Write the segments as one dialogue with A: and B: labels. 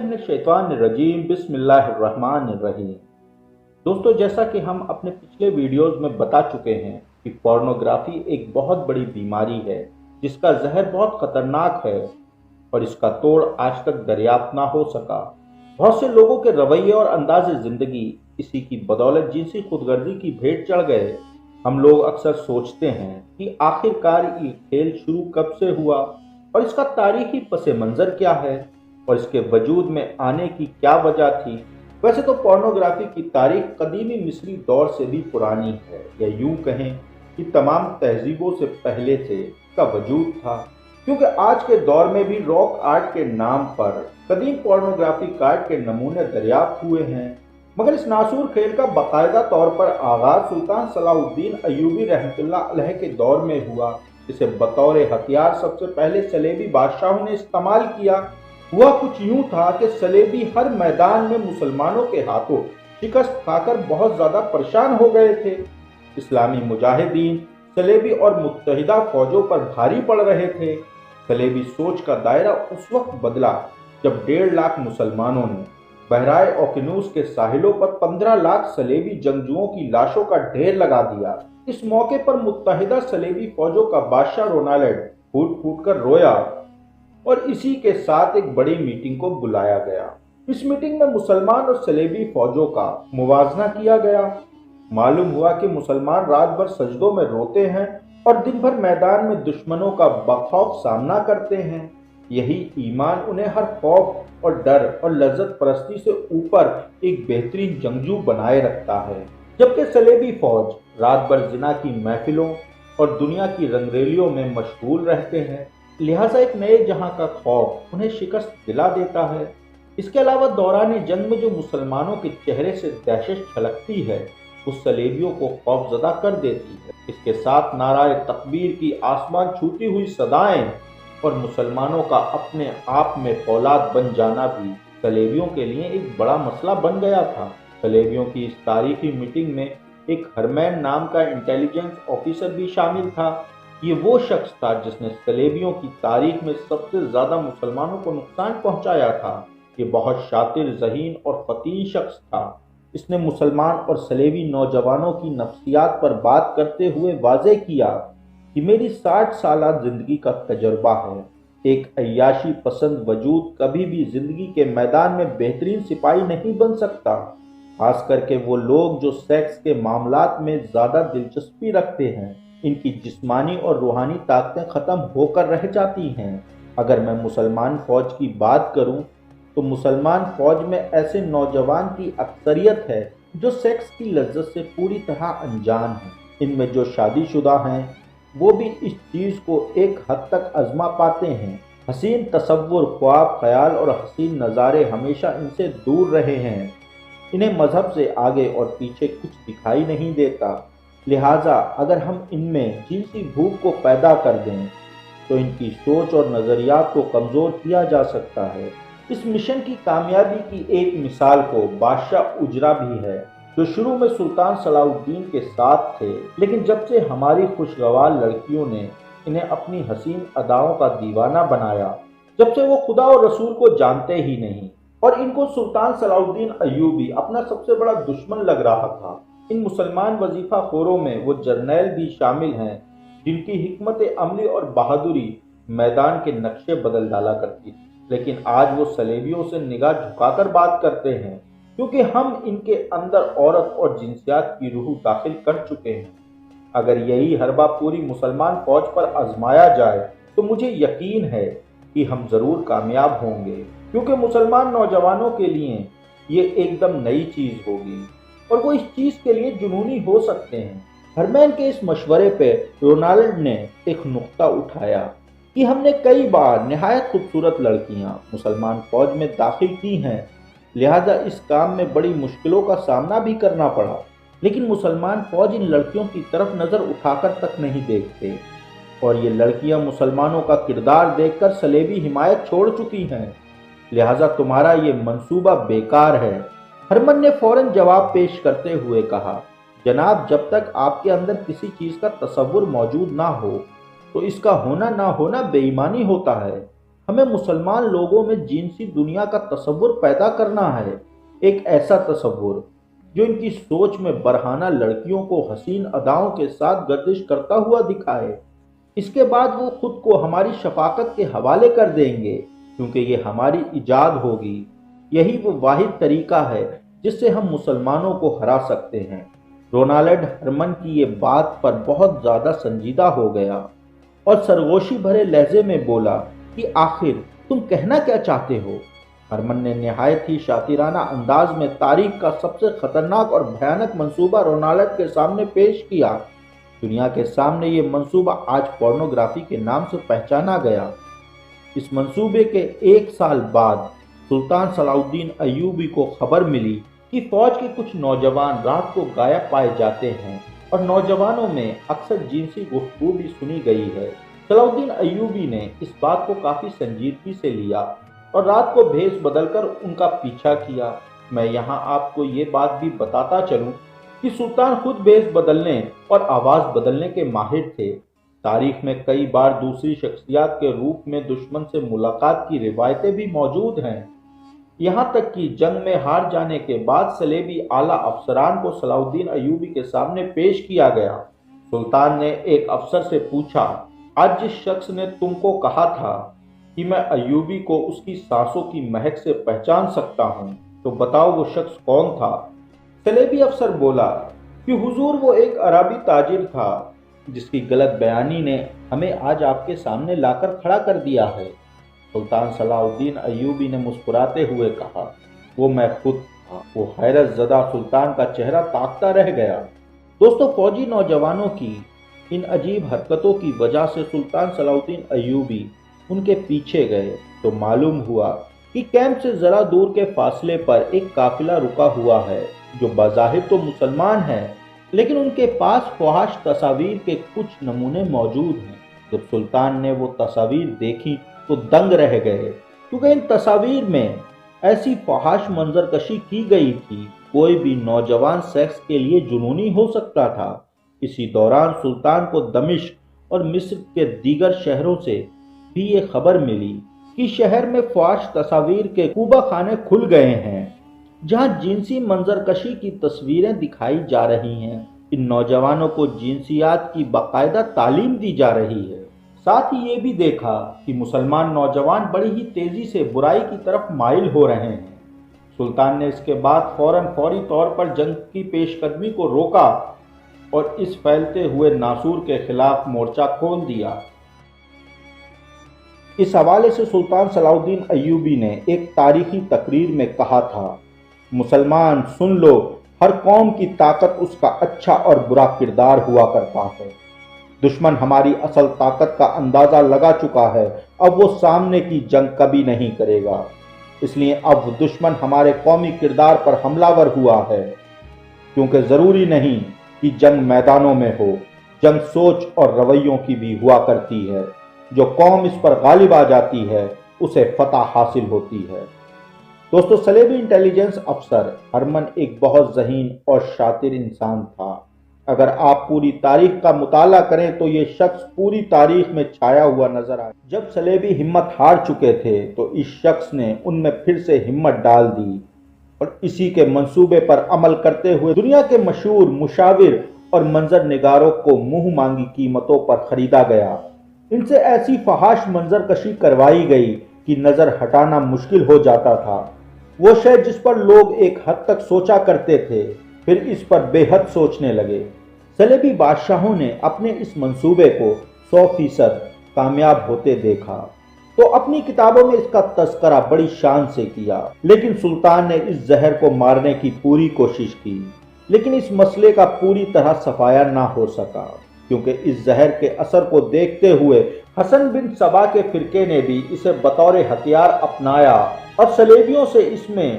A: मिनश्शैतानिर्रजीम बिस्मिल्लाहिर्रहमानिर्रहीम। दोस्तों, जैसा कि हम अपने पिछले वीडियोस में बता चुके हैं कि पोर्नोग्राफी एक बहुत बड़ी बीमारी है जिसका जहर बहुत खतरनाक है और इसका तोड़ आज तक दरियाफ्त ना हो सका। बहुत से लोगों के रवैये और अंदाज़े ज़िंदगी इसी की बदौलत जिनसी खुदगर्जी की भेंट चढ़ गए। हम लोग अक्सर सोचते हैं कि आखिरकार ये खेल शुरू कब से हुआ और इसका तारीखी पस मंज़र क्या है और इसके वजूद में आने की क्या वजह थी। वैसे तो पोर्नोग्राफी की तारीख कदीमी मिस्री दौर से भी पुरानी है, या यूं कहें कि तमाम तहजीबों से पहले से इसका वजूद था, क्योंकि आज के दौर में भी रॉक आर्ट के नाम पर कदीम पोर्नोग्राफी कार्ड के नमूने दरियाफ्त हुए हैं। मगर इस नासूर खेल का बाकायदा तौर पर आगाज सुल्तान सलाहुद्दीन अय्यूबी रहमतुल्लाह अलैह के दौर में हुआ। इसे बतौर हथियार सबसे पहले सलेबी बादशाहों ने इस्तेमाल किया। हुआ कुछ यूं था कि सलेबी हर मैदान में मुसलमानों के हाथों शिकस्त खाकर बहुत ज्यादा परेशान हो गए थे। इस्लामी मुजाहिदीन सलेबी और मुत्तहिदा फौजों पर भारी पड़ रहे थे। सलेबी सोच का दायरा उस वक्त बदला जब 1.5 लाख मुसलमानों ने बहराए ओकिनूस के साहिलों पर 15 लाख सलेबी जंगजुओं की लाशों का ढेर लगा दिया। इस मौके पर मुत्तहिदा सलेबी फौजों का बादशाह रोनाल्ड फूट फूट कर रोया और इसी के साथ एक बड़ी मीटिंग को बुलाया गया। इस मीटिंग में मुसलमान और सलेबी फौजों का मुवाजना किया गया। मालूम हुआ कि मुसलमान रात भर सजदों में रोते हैं और दिन भर मैदान में दुश्मनों का बखौफ सामना करते हैं। यही ईमान उन्हें हर खौफ और डर और लज्जत परस्ती से ऊपर एक बेहतरीन जंगजू बनाए रखता है। जबकि सलेबी फौज रात भर जिना की महफिलों और दुनिया की रंगरेलियों में मशगूल रहते हैं, लिहाजा एक नए जहां का खौफ उन्हें शिकस्त दिला देता है। इसके अलावा दौरान जंग में जो मुसलमानों के चेहरे से दहशत छलकती है उस सलेबियों को खौफजदा कर देती है। इसके साथ नाराए तकबीर की आसमान छूती हुई सदाएं और मुसलमानों का अपने आप में फौलाद बन जाना भी सलेबियों के लिए एक बड़ा मसला बन गया था। सलेबियों की इस तारीखी मीटिंग में एक हरमैन नाम का इंटेलिजेंस ऑफिसर भी शामिल था। ये वो शख्स था जिसने सलेबियों की तारीख में सबसे ज्यादा मुसलमानों को नुकसान पहुंचाया था। ये बहुत शातिर, ज़हीन और फतीह शख्स था। इसने मुसलमान और सलेबी नौजवानों की नफ्सियात पर बात करते हुए वाज़े किया कि मेरी 60 साल जिंदगी का तजर्बा है। एक अय्याशी पसंद वजूद कभी भी जिंदगी के मैदान में बेहतरीन सिपाही नहीं बन सकता, खास करके वो लोग जो सेक्स के मामलात में ज्यादा दिलचस्पी रखते हैं। इनकी जिस्मानी और रूहानी ताकतें खत्म होकर रह जाती हैं। अगर मैं मुसलमान फौज की बात करूं तो मुसलमान फौज में ऐसे नौजवान की अक्सरियत है जो सेक्स की लज्जत से पूरी तरह अनजान हैं। इनमें जो शादीशुदा हैं वो भी इस चीज़ को एक हद तक आजमा पाते हैं। हसीन तसव्वुर, ख्वाब, ख्याल और हसीन नज़ारे हमेशा इनसे दूर रहे हैं। इन्हें मजहब से आगे और पीछे कुछ दिखाई नहीं देता। लिहाजा अगर हम इनमें जिनसी भूख को पैदा कर दें तो इनकी सोच और नज़रियात को कमज़ोर किया जा सकता है। इस मिशन की कामयाबी की एक मिसाल को बादशाह उजरा भी है, जो शुरू में सुल्तान सलाहुद्दीन के साथ थे, लेकिन जब से हमारी खुशगवार लड़कियों ने इन्हें अपनी हसीन अदाओं का दीवाना बनाया, जब से वो खुदा और रसूल को जानते ही नहीं और इनको सुल्तान सलाहुद्दीन अय्यूबी अपना सबसे बड़ा दुश्मन लग रहा था। इन मुसलमान वजीफा खोरों में वो जर्नैल भी शामिल हैं जिनकी हिकमत अमली और बहादुरी मैदान के नक्शे बदल डाला करती थी। लेकिन आज वो सलेबियों से निगाह झुकाकर बात करते हैं, क्योंकि हम इनके अंदर औरत और जिनसियात की रूह दाखिल कर चुके हैं। अगर यही हरबा पूरी मुसलमान फौज पर आजमाया जाए तो मुझे यकीन है कि हम जरूर कामयाब होंगे, क्योंकि मुसलमान नौजवानों के लिए ये एकदम नई चीज होगी और वो इस चीज के लिए जुनूनी हो सकते हैं। हरमैन के इस मशवरे पे रोनाल्ड ने एक नुक्ता उठाया कि हमने कई बार निहायत खूबसूरत लड़कियां मुसलमान फौज में दाखिल की हैं, लिहाजा इस काम में बड़ी मुश्किलों का सामना भी करना पड़ा, लेकिन मुसलमान फौज इन लड़कियों की तरफ नज़र उठाकर तक नहीं देखते और ये लड़कियां मुसलमानों का किरदार देखकर सलेबी हिमायत छोड़ चुकी हैं। लिहाजा तुम्हारा ये मंसूबा बेकार है। हरमन ने फौरन जवाब पेश करते हुए कहा, जनाब, जब तक आपके अंदर किसी चीज़ का तसव्वुर मौजूद ना हो तो इसका होना ना होना बेईमानी होता है। ہمیں مسلمان لوگوں میں جنسی دنیا کا تصور پیدا کرنا ہے، ایک ایسا تصور جو ان کی سوچ میں برہنہ لڑکیوں کو حسین اداؤں کے ساتھ گردش کرتا ہوا دکھائے۔ اس کے بعد وہ خود کو ہماری شفقت کے حوالے کر دیں گے، کیونکہ یہ ہماری ایجاد ہوگی۔ یہی وہ واحد طریقہ ہے جس سے ہم مسلمانوں کو ہرا سکتے ہیں۔ رونالڈ ہرمن کی یہ بات پر بہت زیادہ سنجیدہ ہو گیا اور سرگوشی بھرے لہجے میں بولا کہ آخر تم کہنا کیا چاہتے ہو؟ ہرمن نے نہایت ہی شاطرانہ انداز میں تاریخ کا سب سے خطرناک اور بھیانک منصوبہ رونالڈ کے سامنے پیش کیا۔ دنیا کے سامنے یہ منصوبہ آج پورنوگرافی کے نام سے پہچانا گیا۔ اس منصوبے کے 1 سال بعد سلطان صلاح الدین ایوبی کو خبر ملی کہ فوج کے کچھ نوجوان رات کو غائب پائے جاتے ہیں اور نوجوانوں میں اکثر جنسی گفتگو بھی سنی گئی ہے۔ صلاح الدین ایوبی نے اس بات کو کافی سنجیدگی سے لیا اور رات کو بھیس بدل کر ان کا پیچھا کیا۔ میں یہاں آپ کو یہ بات بھی بتاتا چلوں کہ سلطان خود بھیس بدلنے اور آواز بدلنے کے ماہر تھے۔ تاریخ میں کئی بار دوسری شخصیات کے روپ میں دشمن سے ملاقات کی روایتیں بھی موجود ہیں، یہاں تک کہ جنگ میں ہار جانے کے بعد صلیبی اعلیٰ افسران کو صلاح الدین ایوبی کے سامنے پیش کیا گیا۔ سلطان نے ایک افسر سے پوچھا، آج جس شخص نے تم کو کہا تھا کہ میں ایوبی کو اس کی سانسوں کی مہک سے پہچان سکتا ہوں، تو بتاؤ وہ شخص کون تھا؟ صلیبی افسر بولا کہ حضور وہ ایک عربی تاجر تھا جس کی غلط بیانی نے ہمیں آج آپ کے سامنے لا کر کھڑا کر دیا ہے۔ سلطان صلاح الدین ایوبی نے مسکراتے ہوئے کہا، وہ میں خود تھا۔ وہ حیرت زدہ سلطان کا چہرہ تاکتا رہ گیا۔ دوستو، فوجی نوجوانوں کی ان عجیب حرکتوں کی وجہ سے سلطان صلاح الدین ایوبی ان کے پیچھے گئے تو معلوم ہوا کہ کیمپ سے ذرا دور کے فاصلے پر ایک قافلہ رکا ہوا ہے جو بظاہر تو مسلمان ہے، لیکن ان کے پاس فحش تصاویر کے کچھ نمونے موجود ہیں۔ جب سلطان نے وہ تصاویر دیکھی تو دنگ رہ گئے، کیونکہ ان تصاویر میں ایسی فحش منظر کشی کی گئی تھی کوئی بھی نوجوان سیکس کے لیے جنونی ہو سکتا تھا۔ اسی دوران سلطان کو دمشق اور مصر کے دیگر شہروں سے بھی یہ خبر ملی کہ شہر میں فحش تصاویر کے کوبہ خانے کھل گئے ہیں جہاں جنسی منظر کشی کی تصویریں دکھائی جا رہی ہیں۔ ان نوجوانوں کو جنسیات کی باقاعدہ تعلیم دی جا رہی ہے۔ ساتھ ہی یہ بھی دیکھا کہ مسلمان نوجوان بڑی ہی تیزی سے برائی کی طرف مائل ہو رہے ہیں۔ سلطان نے اس کے بعد فوری طور پر جنگ کی پیش قدمی کو روکا اور اس پھیلتے ہوئے ناسور کے خلاف مورچہ کھول دیا۔ اس حوالے سے سلطان صلاح الدین ایوبی نے ایک تاریخی تقریر میں کہا تھا، مسلمان سن لو، ہر قوم کی طاقت اس کا اچھا اور برا کردار ہوا کرتا ہے۔ دشمن ہماری اصل طاقت کا اندازہ لگا چکا ہے، اب وہ سامنے کی جنگ کبھی نہیں کرے گا، اس لیے اب دشمن ہمارے قومی کردار پر حملہ ور ہوا ہے، کیونکہ ضروری نہیں کہ جنگ میدانوں میں ہو، جنگ سوچ اور رویوں کی بھی ہوا کرتی ہے۔ جو قوم اس پر غالب آ جاتی ہے اسے فتح حاصل ہوتی ہے۔ دوستو، صلیبی انٹیلیجنس افسر ہرمن ایک بہت ذہین اور شاطر انسان تھا۔ اگر آپ پوری تاریخ کا مطالعہ کریں تو یہ شخص پوری تاریخ میں چھایا ہوا نظر آئے۔ جب صلیبی ہمت ہار چکے تھے تو اس شخص نے ان میں پھر سے ہمت ڈال دی اور اسی کے منصوبے پر عمل کرتے ہوئے دنیا کے مشہور مشاور اور منظر نگاروں کو منہ مانگی قیمتوں پر خریدا گیا۔ ان سے ایسی فحش منظر کشی کروائی گئی کہ نظر ہٹانا مشکل ہو جاتا تھا۔ وہ شے جس پر لوگ ایک حد تک سوچا کرتے تھے پھر اس پر بے حد سوچنے لگے۔ صلیبی بادشاہوں نے اپنے اس منصوبے کو 100% کامیاب ہوتے دیکھا تو اپنی کتابوں میں اس کا تذکرہ بڑی شان سے کیا، لیکن سلطان نے اس زہر کو مارنے کی پوری کوشش کی، لیکن اس مسئلے کا پوری طرح صفایا نہ ہو سکا، کیونکہ اس زہر کے اثر کو دیکھتے ہوئے حسن بن سبا کے فرقے نے بھی اسے بطور ہتھیار اپنایا اور صلیبیوں سے اس میں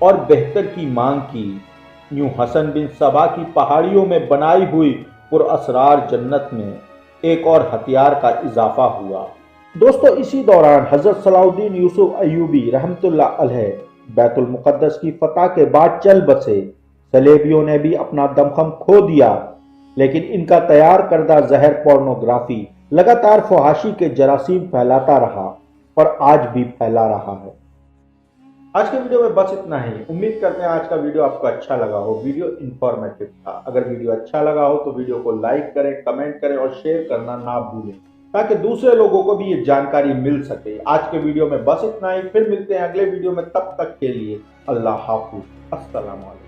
A: اور بہتر کی مانگ کی۔ یوں حسن بن سبا کی پہاڑیوں میں بنائی ہوئی پر اسرار جنت میں ایک اور ہتھیار کا اضافہ ہوا۔ دوستو، اسی دوران حضرت صلاح الدین یوسف ایوبی رحمت اللہ علیہ بیت المقدس کی فتح کے بعد چل بسے۔ صلیبیوں نے بھی اپنا دمخم کھو دیا، لیکن ان کا تیار کردہ زہر پورنوگرافی لگاتار فحاشی کے جراثیم پھیلاتا رہا۔ और आज भी फैला रहा है। आज के वीडियो में बस इतना ही। उम्मीद करते हैं आज का वीडियो आपको अच्छा लगा हो। वीडियो इंफॉर्मेटिव था। अगर वीडियो अच्छा लगा हो तो वीडियो को लाइक करें, कमेंट करें और शेयर करना ना भूलें, ताकि दूसरे लोगों को भी ये जानकारी मिल सके। आज के वीडियो में बस इतना ही। फिर मिलते हैं अगले वीडियो में। तब तक के लिए अल्लाह हाफिज। अस्सलाम वालेकुम।